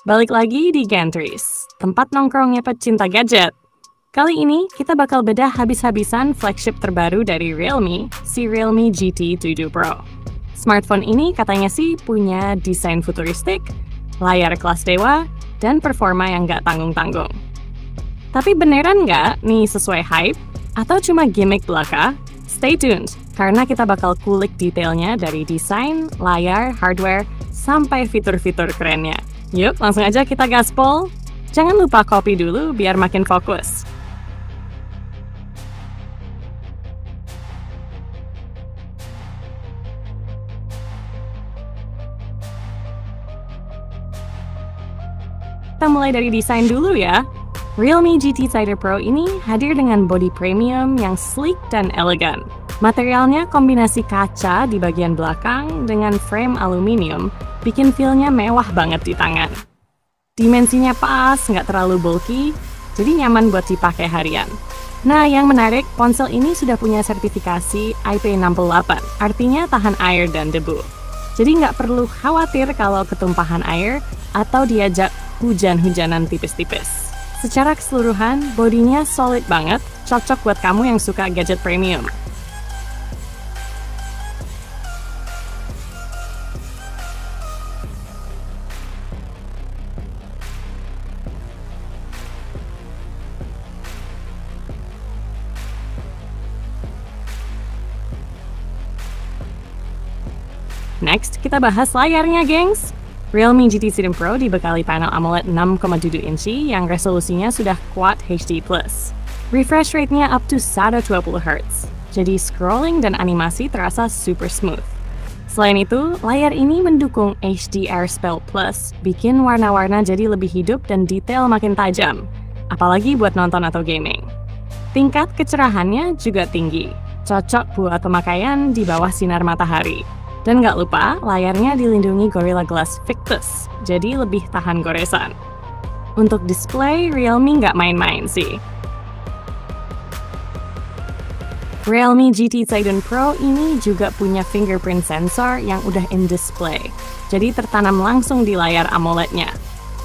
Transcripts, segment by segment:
Balik lagi di Gantries, tempat nongkrongnya pecinta gadget. Kali ini kita bakal bedah habis-habisan flagship terbaru dari Realme, si Realme GT 7 Pro. Smartphone ini katanya sih punya desain futuristik, layar kelas dewa, dan performa yang nggak tanggung-tanggung. Tapi beneran nggak nih sesuai hype? Atau cuma gimmick belaka? Stay tuned, karena kita bakal kulik detailnya dari desain, layar, hardware, sampai fitur-fitur kerennya. Yuk, langsung aja kita gaspol. Jangan lupa kopi dulu biar makin fokus. Kita mulai dari desain dulu ya. Realme GT Cider Pro ini hadir dengan body premium yang sleek dan elegan. Materialnya kombinasi kaca di bagian belakang dengan frame aluminium, bikin feel-nya mewah banget di tangan. Dimensinya pas, nggak terlalu bulky, jadi nyaman buat dipakai harian. Nah, yang menarik, ponsel ini sudah punya sertifikasi IP68, artinya tahan air dan debu. Jadi nggak perlu khawatir kalau ketumpahan air atau diajak hujan-hujanan tipis-tipis. Secara keseluruhan, bodinya solid banget, cocok buat kamu yang suka gadget premium. Next, kita bahas layarnya, gengs. Realme GT 7 Pro dibekali panel AMOLED 6,7 inci yang resolusinya sudah Quad HD+. Refresh rate-nya up to 120 Hz, jadi scrolling dan animasi terasa super smooth. Selain itu, layar ini mendukung HDR Spell Plus, bikin warna-warna jadi lebih hidup dan detail makin tajam, apalagi buat nonton atau gaming. Tingkat kecerahannya juga tinggi, cocok buat pemakaian di bawah sinar matahari. Dan nggak lupa, layarnya dilindungi Gorilla Glass Victus, jadi lebih tahan goresan. Untuk display, Realme nggak main-main sih. Realme GT 7 Pro ini juga punya fingerprint sensor yang udah in-display, jadi tertanam langsung di layar AMOLED-nya.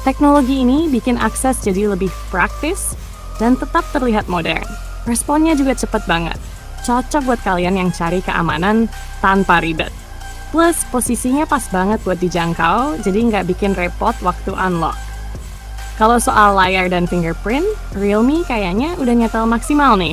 Teknologi ini bikin akses jadi lebih praktis dan tetap terlihat modern. Responnya juga cepet banget, cocok buat kalian yang cari keamanan tanpa ribet. Plus, posisinya pas banget buat dijangkau, jadi nggak bikin repot waktu unlock. Kalau soal layar dan fingerprint, Realme kayaknya udah nyetel maksimal nih.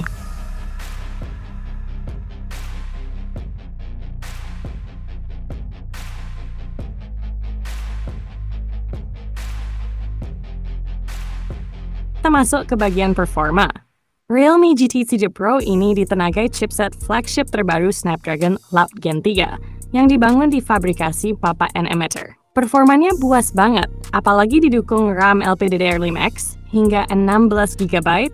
Kita masuk ke bagian performa. Realme GT 7 Pro ini ditenagai chipset flagship terbaru Snapdragon 8 Gen 3, yang dibangun di fabrikasi Papa and Emitter. Performanya buas banget, apalagi didukung RAM LPDDR5X hingga 16 GB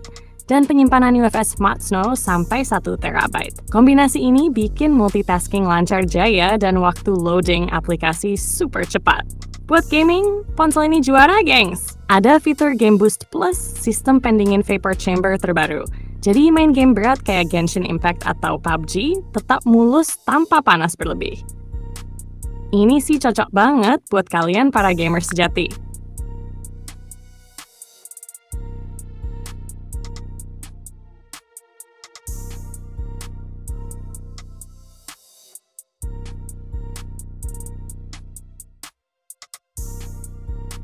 dan penyimpanan UFS Smart Snow sampai 1 TB. Kombinasi ini bikin multitasking lancar jaya dan waktu loading aplikasi super cepat. Buat gaming, ponsel ini juara, gengs! Ada fitur Game Boost Plus, sistem pendingin vapor chamber terbaru. Jadi main game berat kayak Genshin Impact atau PUBG tetap mulus tanpa panas berlebih. Ini sih cocok banget buat kalian para gamer sejati.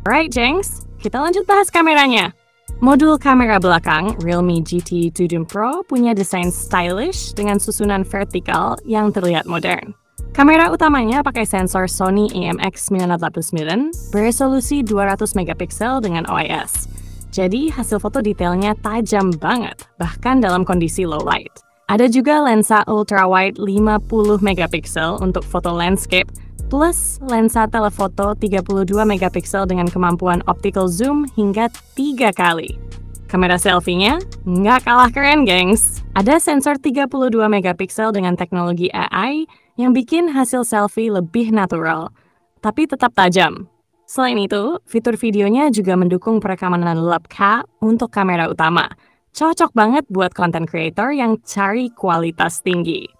Alright, gengs, kita lanjut bahas kameranya. Modul kamera belakang Realme GT 7 Pro punya desain stylish dengan susunan vertikal yang terlihat modern. Kamera utamanya pakai sensor Sony IMX989 beresolusi 200 megapiksel dengan OIS. Jadi hasil foto detailnya tajam banget, bahkan dalam kondisi low light. Ada juga lensa ultrawide 50 megapiksel untuk foto landscape, plus lensa telefoto 32 megapiksel dengan kemampuan optical zoom hingga 3 kali. Kamera selfie-nya nggak kalah keren, gengs. Ada sensor 32 megapiksel dengan teknologi AI yang bikin hasil selfie lebih natural, tapi tetap tajam. Selain itu, fitur videonya juga mendukung perekaman 8K untuk kamera utama. Cocok banget buat content creator yang cari kualitas tinggi.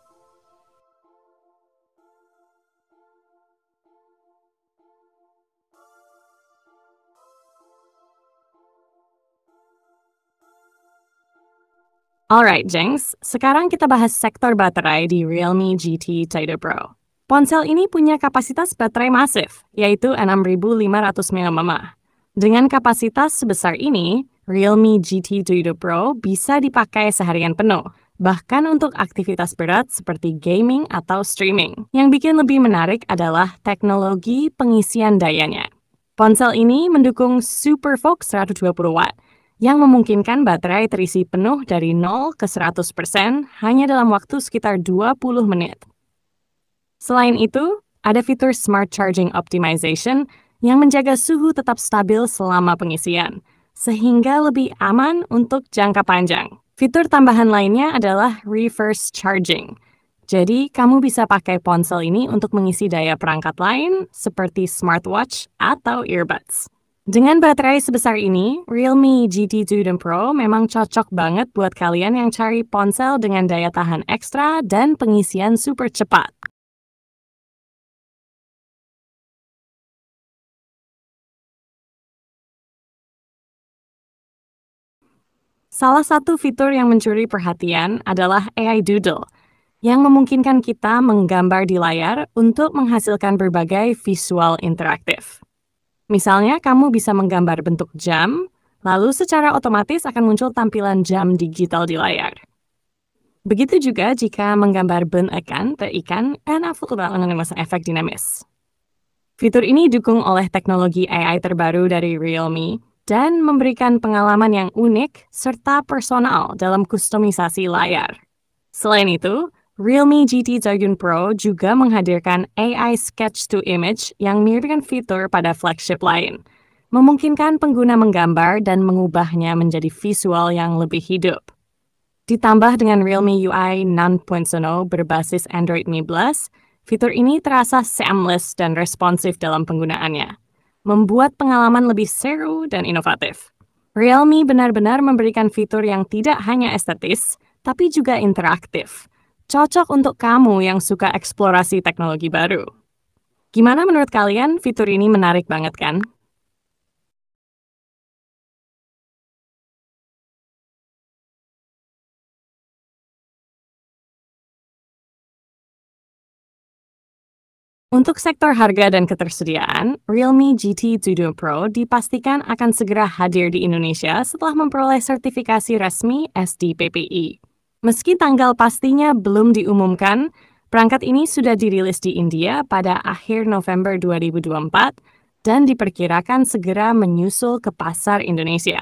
Alright, gengs. Sekarang kita bahas sektor baterai di Realme GT Tudo Pro. Ponsel ini punya kapasitas baterai masif, yaitu 6500 mAh. Dengan kapasitas sebesar ini, Realme GT Tudo Pro bisa dipakai seharian penuh, bahkan untuk aktivitas berat seperti gaming atau streaming. Yang bikin lebih menarik adalah teknologi pengisian dayanya. Ponsel ini mendukung SuperFOX 120 watt, yang memungkinkan baterai terisi penuh dari 0 ke 100% hanya dalam waktu sekitar 20 menit. Selain itu, ada fitur Smart Charging Optimization yang menjaga suhu tetap stabil selama pengisian, sehingga lebih aman untuk jangka panjang. Fitur tambahan lainnya adalah Reverse Charging. Jadi, kamu bisa pakai ponsel ini untuk mengisi daya perangkat lain seperti smartwatch atau earbuds. Dengan baterai sebesar ini, Realme GT Tudo Pro memang cocok banget buat kalian yang cari ponsel dengan daya tahan ekstra dan pengisian super cepat. Salah satu fitur yang mencuri perhatian adalah AI Doodle, yang memungkinkan kita menggambar di layar untuk menghasilkan berbagai visual interaktif. Misalnya, kamu bisa menggambar bentuk jam, lalu secara otomatis akan muncul tampilan jam digital di layar. Begitu juga jika menggambar ben ikan, en masa efek dinamis. Fitur ini didukung oleh teknologi AI terbaru dari Realme dan memberikan pengalaman yang unik serta personal dalam kustomisasi layar. Selain itu, Realme GT Tudo Pro juga menghadirkan AI Sketch-to-Image yang mirip dengan fitur pada flagship lain, memungkinkan pengguna menggambar dan mengubahnya menjadi visual yang lebih hidup. Ditambah dengan Realme UI 9.0 berbasis Android 11, fitur ini terasa seamless dan responsif dalam penggunaannya, membuat pengalaman lebih seru dan inovatif. Realme benar-benar memberikan fitur yang tidak hanya estetis, tapi juga interaktif. Cocok untuk kamu yang suka eksplorasi teknologi baru. Gimana menurut kalian? Fitur ini menarik banget kan? Untuk sektor harga dan ketersediaan, Realme GT Tudo Pro dipastikan akan segera hadir di Indonesia setelah memperoleh sertifikasi resmi SDPPI. Meski tanggal pastinya belum diumumkan, perangkat ini sudah dirilis di India pada akhir November 2024 dan diperkirakan segera menyusul ke pasar Indonesia.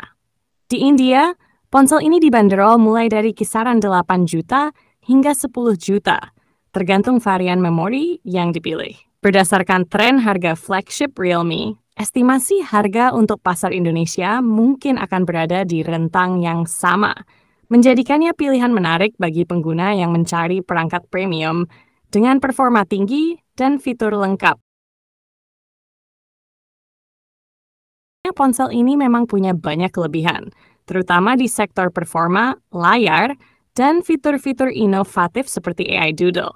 Di India, ponsel ini dibanderol mulai dari kisaran 8 juta hingga 10 juta, tergantung varian memori yang dipilih. Berdasarkan tren harga flagship Realme, estimasi harga untuk pasar Indonesia mungkin akan berada di rentang yang sama, menjadikannya pilihan menarik bagi pengguna yang mencari perangkat premium dengan performa tinggi dan fitur lengkap. Ponsel ini memang punya banyak kelebihan, terutama di sektor performa, layar, dan fitur-fitur inovatif seperti AI Doodle.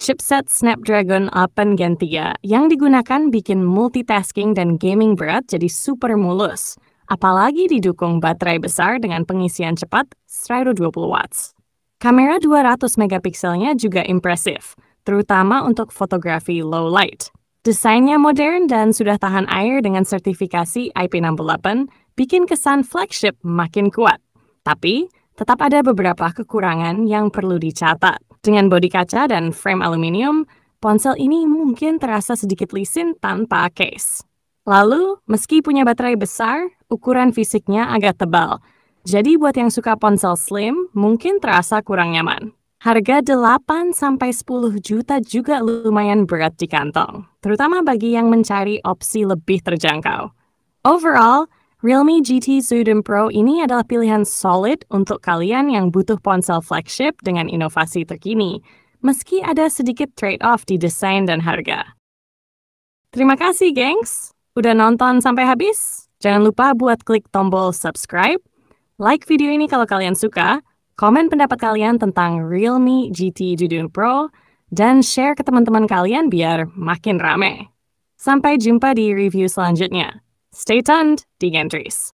Chipset Snapdragon 8 Gen 3 yang digunakan bikin multitasking dan gaming berat jadi super mulus, apalagi didukung baterai besar dengan pengisian cepat 120 watts. Kamera 200 megapikselnya juga impresif, terutama untuk fotografi low light. Desainnya modern dan sudah tahan air dengan sertifikasi IP68 bikin kesan flagship makin kuat. Tapi, tetap ada beberapa kekurangan yang perlu dicatat. Dengan bodi kaca dan frame aluminium, ponsel ini mungkin terasa sedikit lisin tanpa case. Lalu, meski punya baterai besar, ukuran fisiknya agak tebal. Jadi buat yang suka ponsel slim, mungkin terasa kurang nyaman. Harga 8-10 juta juga lumayan berat di kantong, terutama bagi yang mencari opsi lebih terjangkau. Overall, Realme GT Tudo Pro ini adalah pilihan solid untuk kalian yang butuh ponsel flagship dengan inovasi terkini, meski ada sedikit trade-off di desain dan harga. Terima kasih, gengs! Udah nonton sampai habis? Jangan lupa buat klik tombol subscribe, like video ini kalau kalian suka, komen pendapat kalian tentang Realme GT Tudo Pro, dan share ke teman-teman kalian biar makin rame. Sampai jumpa di review selanjutnya. Stay tuned di Gantries.